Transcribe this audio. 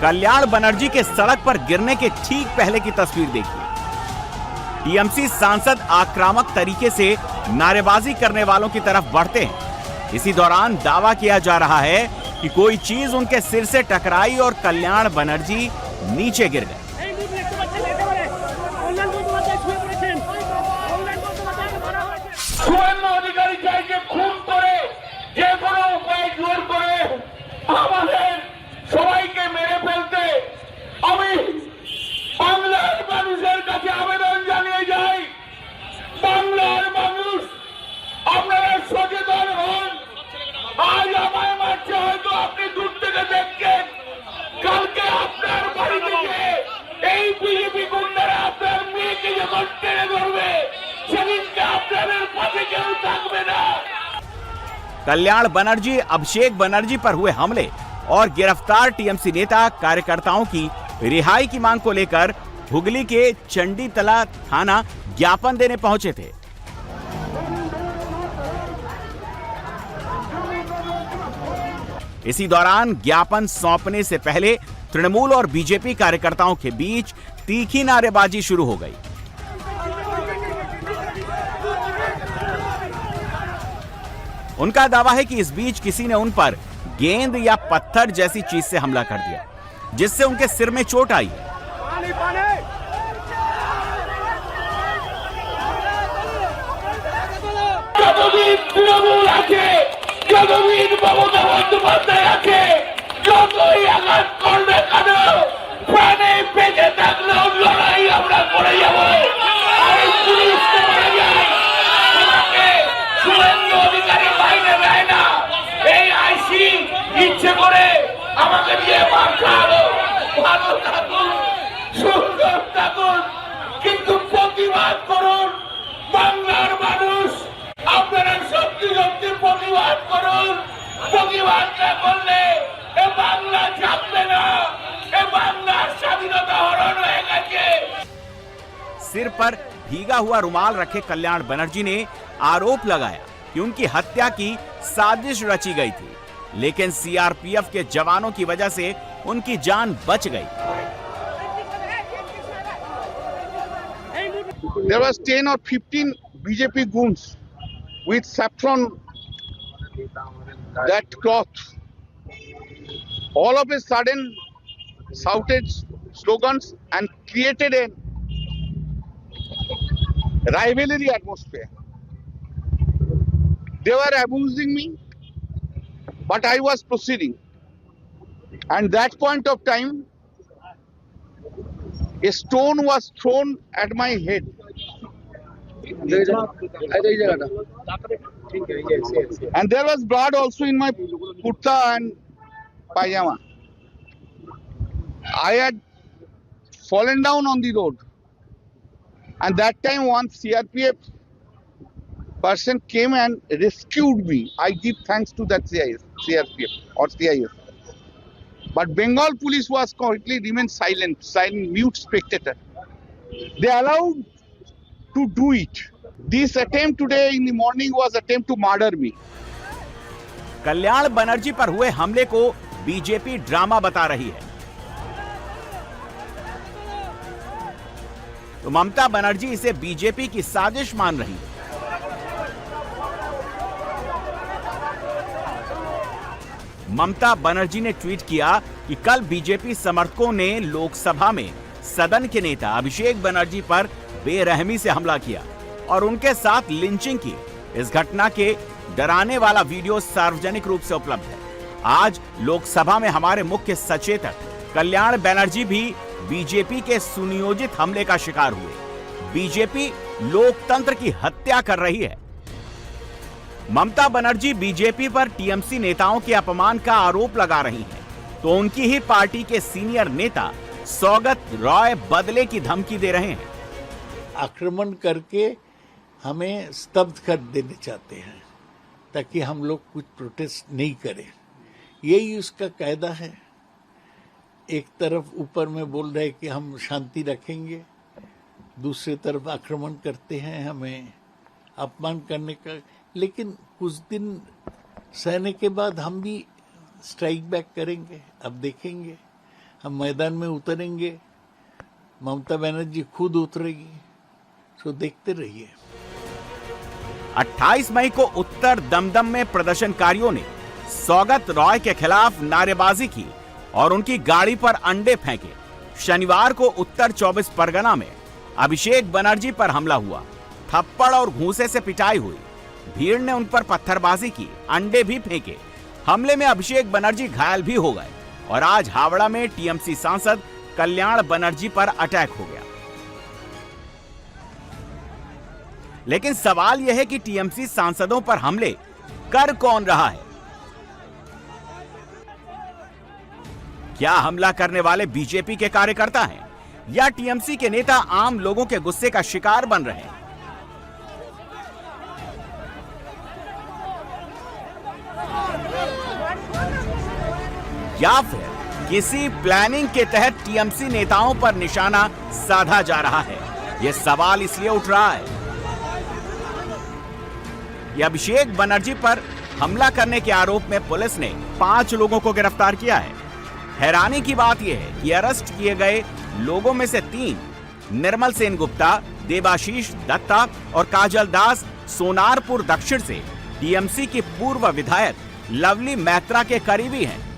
कल्याण बनर्जी के सड़क पर गिरने के ठीक पहले की तस्वीर देखिए। टीएमसी सांसद आक्रामक तरीके से नारेबाजी करने वालों की तरफ बढ़ते हैं। इसी दौरान दावा किया जा रहा है कि कोई चीज उनके सिर से टकराई और कल्याण बनर्जी नीचे गिर गए। कल्याण बनर्जी अभिषेक बनर्जी पर हुए हमले और गिरफ्तार टीएमसी नेता कार्यकर्ताओं की रिहाई की मांग को लेकर हुगली के चंडीतला थाना ज्ञापन देने पहुंचे थे। इसी दौरान ज्ञापन सौंपने से पहले तृणमूल और बीजेपी कार्यकर्ताओं के बीच तीखी नारेबाजी शुरू हो गई। उनका दावा है कि इस बीच किसी ने उन पर गेंद या पत्थर जैसी चीज से हमला कर दिया, जिससे उनके सिर में चोट आई। सिर पर भीगा हुआ रुमाल रखे कल्याण बनर्जी ने आरोप लगाया कि उनकी हत्या की साजिश रची गई थी, लेकिन सीआरपीएफ के जवानों की वजह से उनकी जान बच गई। There was 10 or 15 BJP goons with saffron that cloth. All of a sudden shouted slogans and created a rivalry atmosphere. They were abusing me, but I was proceeding. And that point of time, a stone was thrown at my head. And there was blood also in my kurta and pajama. I had fallen down on the road. And that time one CRPF person came and rescued me. I give thanks to that CRPF or CIS. But Bengal police was completely remained silent, mute spectator. They allowed to do it. This attempt today in the morning was attempt to murder me. Kalyan Banerjee पर हुए हमले को BJP drama बता रही है, तो ममता बनर्जी इसे BJP की साजिश मान रही है। ममता बनर्जी ने ट्वीट किया कि कल बीजेपी समर्थकों ने लोकसभा में सदन के नेता अभिषेक बनर्जी पर बेरहमी से हमला किया और उनके साथ लिंचिंग की। इस घटना के डराने वाला वीडियो सार्वजनिक रूप से उपलब्ध है। आज लोकसभा में हमारे मुख्य सचेतक कल्याण बनर्जी भी बीजेपी के सुनियोजित हमले का शिकार हुए। बीजेपी लोकतंत्र की हत्या कर रही है। ममता बनर्जी बीजेपी पर टीएमसी नेताओं के अपमान का आरोप लगा रही हैं, तो उनकी ही पार्टी के सीनियर नेता सौगत रॉय बदले की धमकी दे रहे हैं। आक्रमण करके हमें स्तब्ध कर देने चाहते हैं ताकि हम लोग कुछ प्रोटेस्ट नहीं करें। यही उसका कायदा है। एक तरफ ऊपर में बोल रहे कि हम शांति रखेंगे, दूसरी तरफ आक्रमण करते हैं हमें अपमान करने का। लेकिन कुछ दिन सहने के बाद हम भी स्ट्राइक बैक करेंगे। अब देखेंगे हम मैदान में उतरेंगे, ममता बनर्जी खुद उतरेगी, तो देखते रहिए। 28 मई को उत्तर दमदम में प्रदर्शनकारियों ने सौगत रॉय के खिलाफ नारेबाजी की और उनकी गाड़ी पर अंडे फेंके। शनिवार को उत्तर 24 परगना में अभिषेक बनर्जी पर हमला हुआ, थप्पड़ और घूंसे से पिटाई हुई। भीड़ ने उन पर पत्थरबाजी की, अंडे भी फेंके। हमले में अभिषेक बनर्जी घायल भी हो गए और आज हावड़ा में टीएमसी सांसद कल्याण बनर्जी पर अटैक हो गया। लेकिन सवाल यह है कि टीएमसी सांसदों पर हमले कर कौन रहा है? क्या हमला करने वाले बीजेपी के कार्यकर्ता हैं या टीएमसी के नेता आम लोगों के गुस्से का शिकार बन रहे हैं? या फिर किसी प्लानिंग के तहत टीएमसी नेताओं पर निशाना साधा जा रहा है? यह सवाल इसलिए उठ रहा है कि अभिषेक बनर्जी पर हमला करने के आरोप में पुलिस ने 5 लोगों को गिरफ्तार किया है। हैरानी की बात यह है कि अरेस्ट किए गए लोगों में से 3 निर्मल सेन गुप्ता, देवाशीष दत्ता और काजल दास सोनारपुर दक्षिण से टीएमसी की पूर्व विधायक लवली मैत्रा के करीबी हैं।